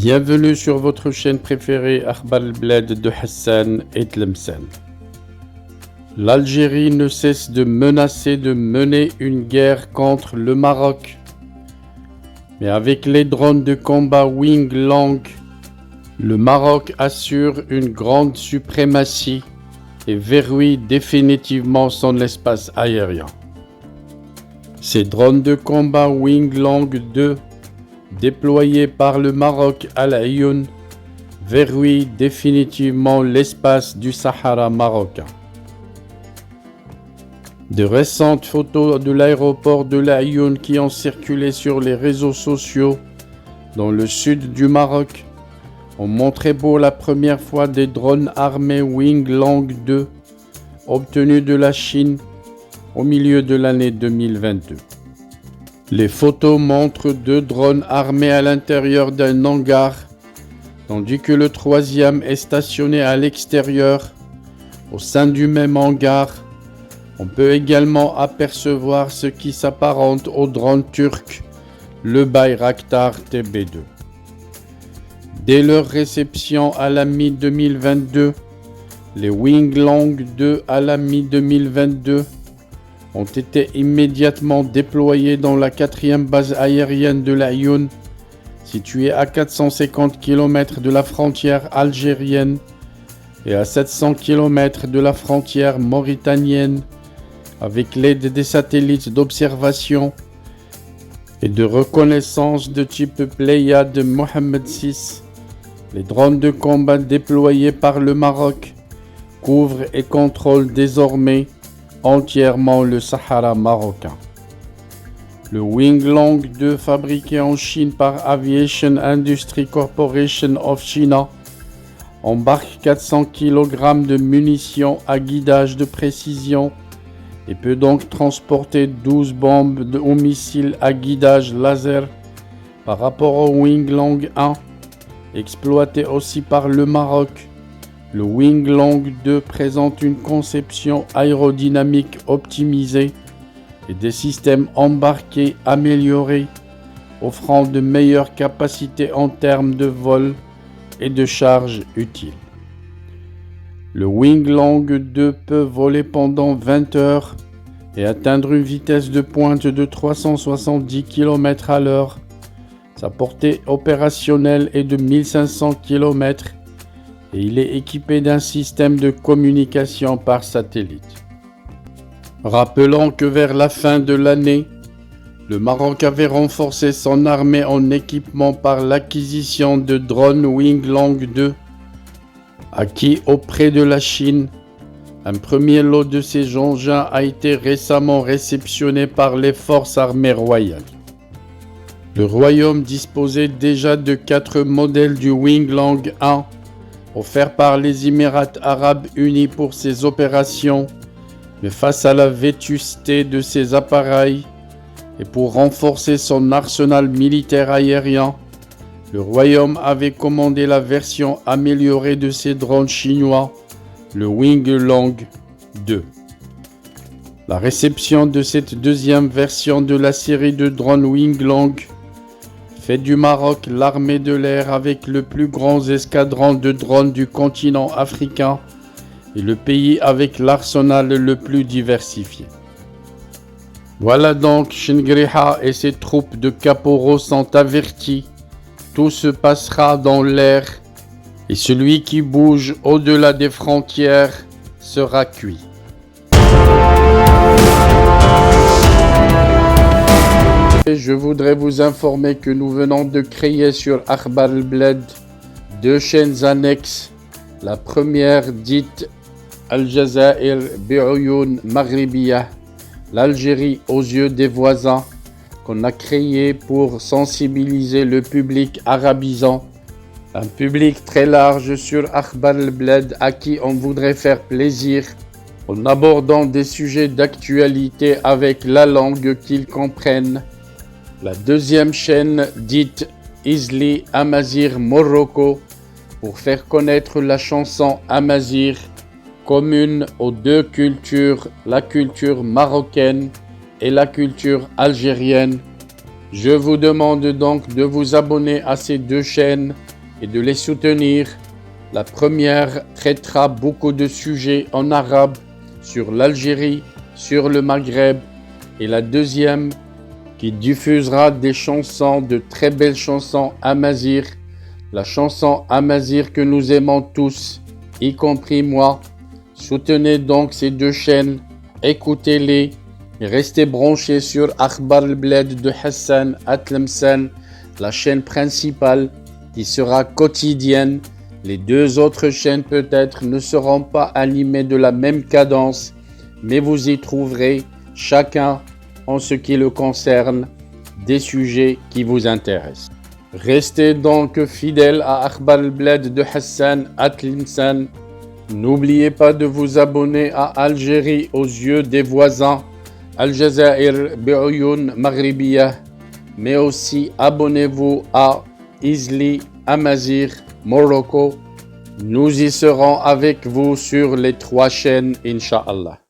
Bienvenue sur votre chaîne préférée Akhbar al-Bled de Hassan et Tlemcen. L'Algérie ne cesse de menacer de mener une guerre contre le Maroc. Mais avec les drones de combat Wing Lang, le Maroc assure une grande suprématie et verrouille définitivement son espace aérien. Ces drones de combat Wing Lang 2 déployés par le Maroc à l'Aïoun verrouillent définitivement l'espace du Sahara marocain. De récentes photos de l'aéroport de l'Aïoun qui ont circulé sur les réseaux sociaux dans le sud du Maroc ont montré pour la première fois des drones armés Wing Lang 2 obtenus de la Chine au milieu de l'année 2022. Les photos montrent deux drones armés à l'intérieur d'un hangar, tandis que le troisième est stationné à l'extérieur. Au sein du même hangar, on peut également apercevoir ce qui s'apparente au drone turc, le Bayraktar TB2. Dès leur réception à la mi-2022, les Wing Lang 2 à la mi-2022 ont été immédiatement déployés dans la 4e base aérienne de l'Aïoun, située à 450 km de la frontière algérienne et à 700 km de la frontière mauritanienne, avec l'aide des satellites d'observation et de reconnaissance de type Pléiade Mohammed VI. Les drones de combat déployés par le Maroc couvrent et contrôlent désormais entièrement le Sahara marocain. Le Wing Lang 2, fabriqué en Chine par Aviation Industry Corporation of China, embarque 400 kg de munitions à guidage de précision et peut donc transporter 12 bombes ou missiles à guidage laser par rapport au Wing Lang 1, exploité aussi par le Maroc. Le Wing Lang 2 présente une conception aérodynamique optimisée et des systèmes embarqués améliorés, offrant de meilleures capacités en termes de vol et de charge utile. Le Wing Lang 2 peut voler pendant 20 heures et atteindre une vitesse de pointe de 370 km à l'heure. Sa portée opérationnelle est de 1500 km et il est équipé d'un système de communication par satellite. Rappelons que vers la fin de l'année, le Maroc avait renforcé son armée en équipement par l'acquisition de drones Wing Lang 2, acquis auprès de la Chine. Un premier lot de ces engins a été récemment réceptionné par les forces armées royales. Le royaume disposait déjà de 4 modèles du Wing Lang 1, offert par les Émirats arabes unis pour ces opérations, mais face à la vétusté de ces appareils et pour renforcer son arsenal militaire aérien, le royaume avait commandé la version améliorée de ces drones chinois, le Wing Lang 2. La réception de cette deuxième version de la série de drones Wing Lang fait du Maroc l'armée de l'air avec le plus grand escadron de drones du continent africain et le pays avec l'arsenal le plus diversifié. Voilà donc, Chingriha et ses troupes de caporaux sont avertis. Tout se passera dans l'air et celui qui bouge au-delà des frontières sera cuit. Je voudrais vous informer que nous venons de créer sur Akhbar al-Bled 2 chaînes annexes. La première dite Al-Jazair Bi'Oyoun Maghribiyah, l'Algérie aux yeux des voisins, qu'on a créée pour sensibiliser le public arabisant. Un public très large sur Akhbar al-Bled à qui on voudrait faire plaisir en abordant des sujets d'actualité avec la langue qu'ils comprennent. La deuxième chaîne dite Isli Amazir Morocco pour faire connaître la chanson Amazir, commune aux deux cultures, la culture marocaine et la culture algérienne. Je vous demande donc de vous abonner à ces deux chaînes et de les soutenir. La première traitera beaucoup de sujets en arabe sur l'Algérie, sur le Maghreb, et la deuxième qui diffusera des chansons, de très belles chansons amazigh, la chanson amazigh que nous aimons tous, y compris moi. Soutenez donc ces deux chaînes, écoutez-les et restez branchés sur Akhbar al-Bled de Hassan Atlemsan, la chaîne principale qui sera quotidienne. Les deux autres chaînes peut-être ne seront pas animées de la même cadence, mais vous y trouverez chacun, en ce qui le concerne, des sujets qui vous intéressent. Restez donc fidèles à Akhbar al-Bled de Hassan Atlemsan. N'oubliez pas de vous abonner à Algérie aux yeux des voisins, Al-Jazair bi'Oyoun Maghribiyah, mais aussi abonnez-vous à Izli Amazigh Morocco. Nous y serons avec vous sur les 3 chaînes, Inch'Allah.